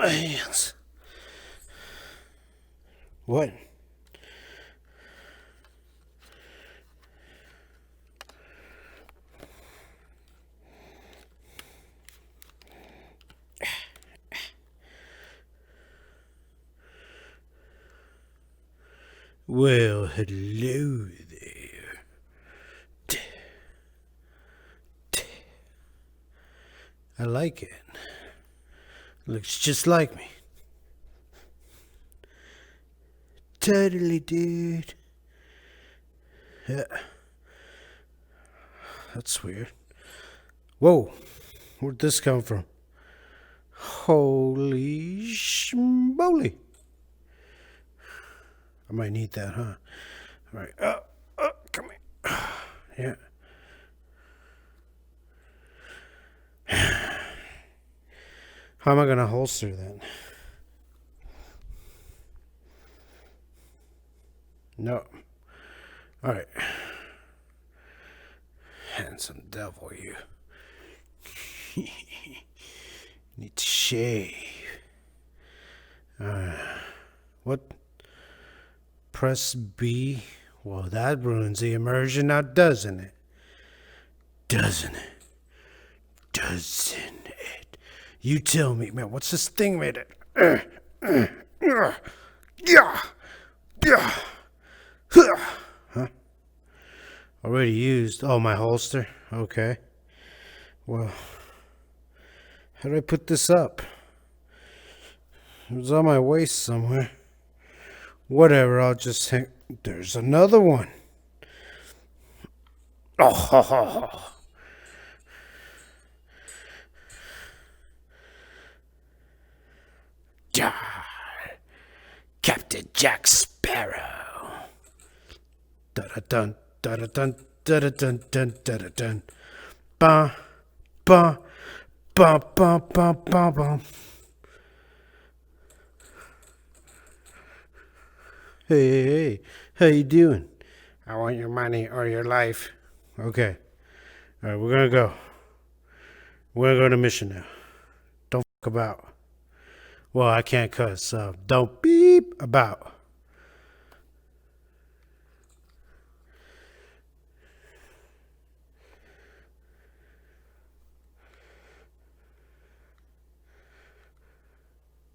my hands. What? Well, hello there. I like it. Looks just like me. Totally, dude. Yeah. That's weird. Whoa. Where'd this come from? Holy schmoly. I might need that, huh? All right. Come here. Yeah. How am I going to holster that? No. All right. Handsome devil, you. Need to shave. What? Press B? Well, that ruins the immersion now, doesn't it? Doesn't it? Doesn't it? You tell me, man, what's this thing made it? Yeah. Huh? Already used. Oh, my holster? Okay. Well, how do I put this up? It was on my waist somewhere. Whatever, I'll just hang. There's another one. Oh, ho, ho, ho. Die, Captain Jack Sparrow. Da-da-dun, da-da-dun, da-da-dun, dun, da-da-dun. Ba, ba, ba, ba, ba, ba, ba. Hey, how you doing? I want your money or your life. Okay. All right, we're gonna go. We're gonna go on a mission now. Don't fuck about. Well, I can't cuss, so don't beep about.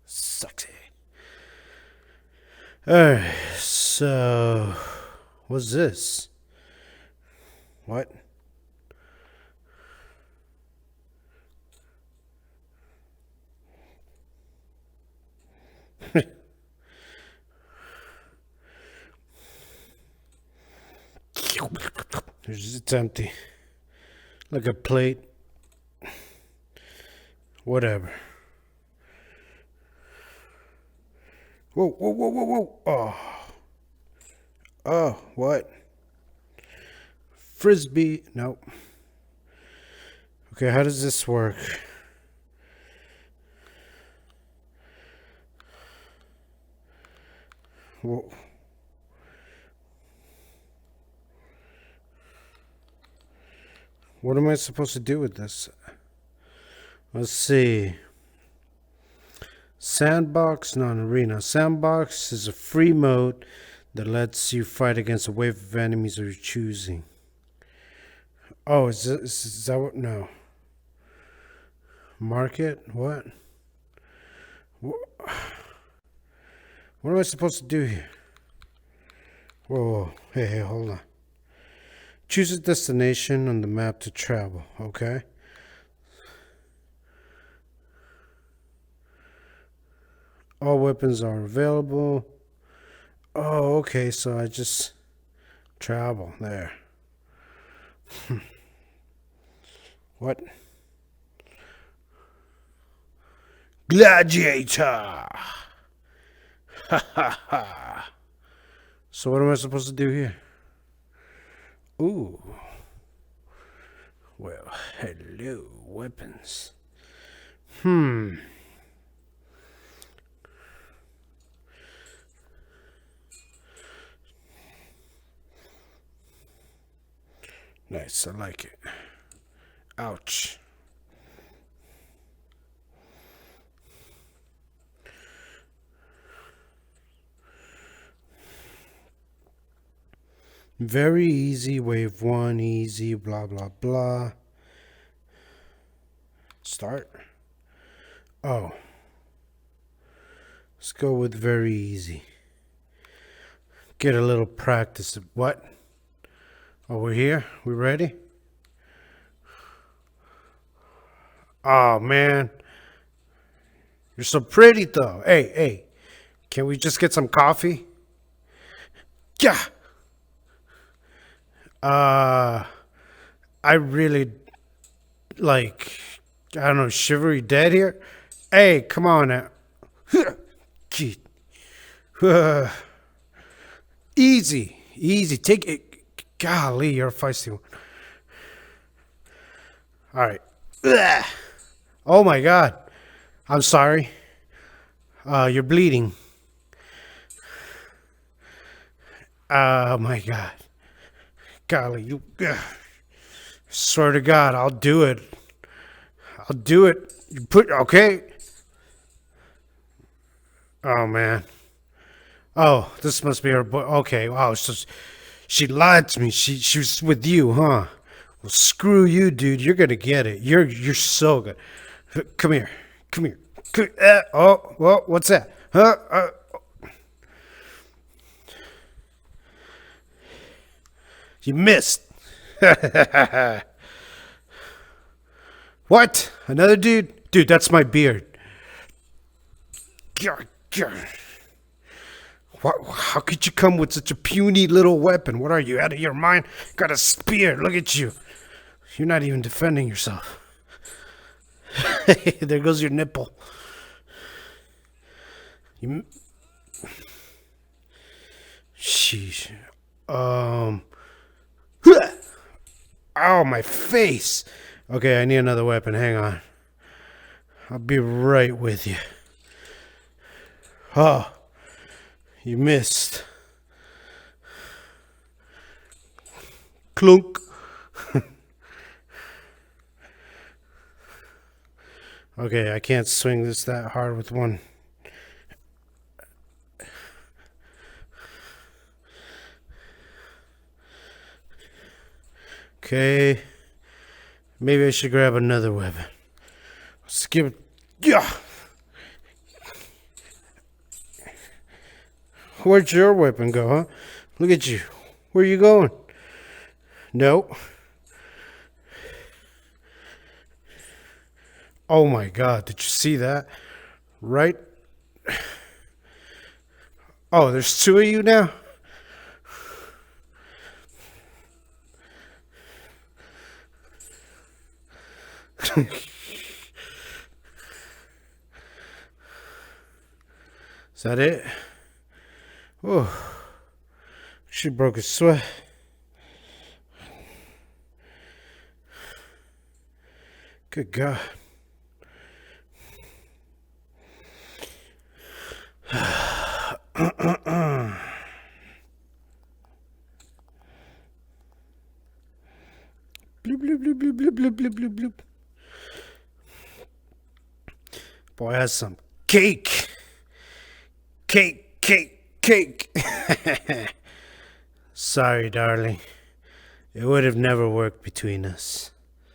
Sexy. Alright, so what's this? What? It's empty. Like a plate. Whatever. Whoa, whoa, whoa, whoa, whoa. Oh. Oh, what? Frisbee. Nope. Okay, how does this work? Whoa. What am I supposed to do with this? Let's see. Sandbox, non-arena. Sandbox is a free mode that lets you fight against a wave of enemies of your choosing. Oh, is that what? No. Market? What? What am I supposed to do here? Whoa, whoa. Hey, hold on. Choose a destination on the map to travel, okay? All weapons are available. Oh, okay, so I just travel there. What? Gladiator! Ha ha ha! So what am I supposed to do here? Ooh. Well, hello, weapons. Nice, I like it. Ouch. Very easy. Wave 1, easy, blah, blah, blah. Start. Oh. Let's go with very easy. Get a little practice. What? Oh, we're here? We ready? Oh, man. You're so pretty, though. Hey. Can we just get some coffee? Yeah. I really, like, I don't know, shivery dead here? Hey, come on now. Gee. Easy. Take it. Golly, you're a feisty one. All right. Ugh. Oh my God. I'm sorry. You're bleeding. Oh my God. Golly, you. Swear to God, I'll do it. You put okay. Oh man. Oh, this must be her boy. Okay. Wow. So she lied to me. She was with you, huh? Well, screw you, dude. You're gonna get it. You're so good. Come here. Oh, well, what's that? Huh? You missed. What? Another dude? Dude, that's my beard. What, how could you come with such a puny little weapon? What are you, out of your mind? Got a spear. Look at you. You're not even defending yourself. There goes your nipple. Sheesh. Ow, my face. Okay, I need another weapon. Hang on. I'll be right with you. Oh, you missed. Clunk. Okay, I can't swing this that hard with one. Okay. Maybe I should grab another weapon. Let's give it. Yeah. Where'd your weapon go, huh? Look at you. Where are you going? Nope. Oh my God, did you see that? Right? Oh, there's two of you now? Is that it? Oh, she broke a sweat. Good God. Bloop, bloop, bloop, bloop, bloop, bloop, bloop, bloop, bloop. Boy, has some cake. Cake. Sorry, darling. It would have never worked between us.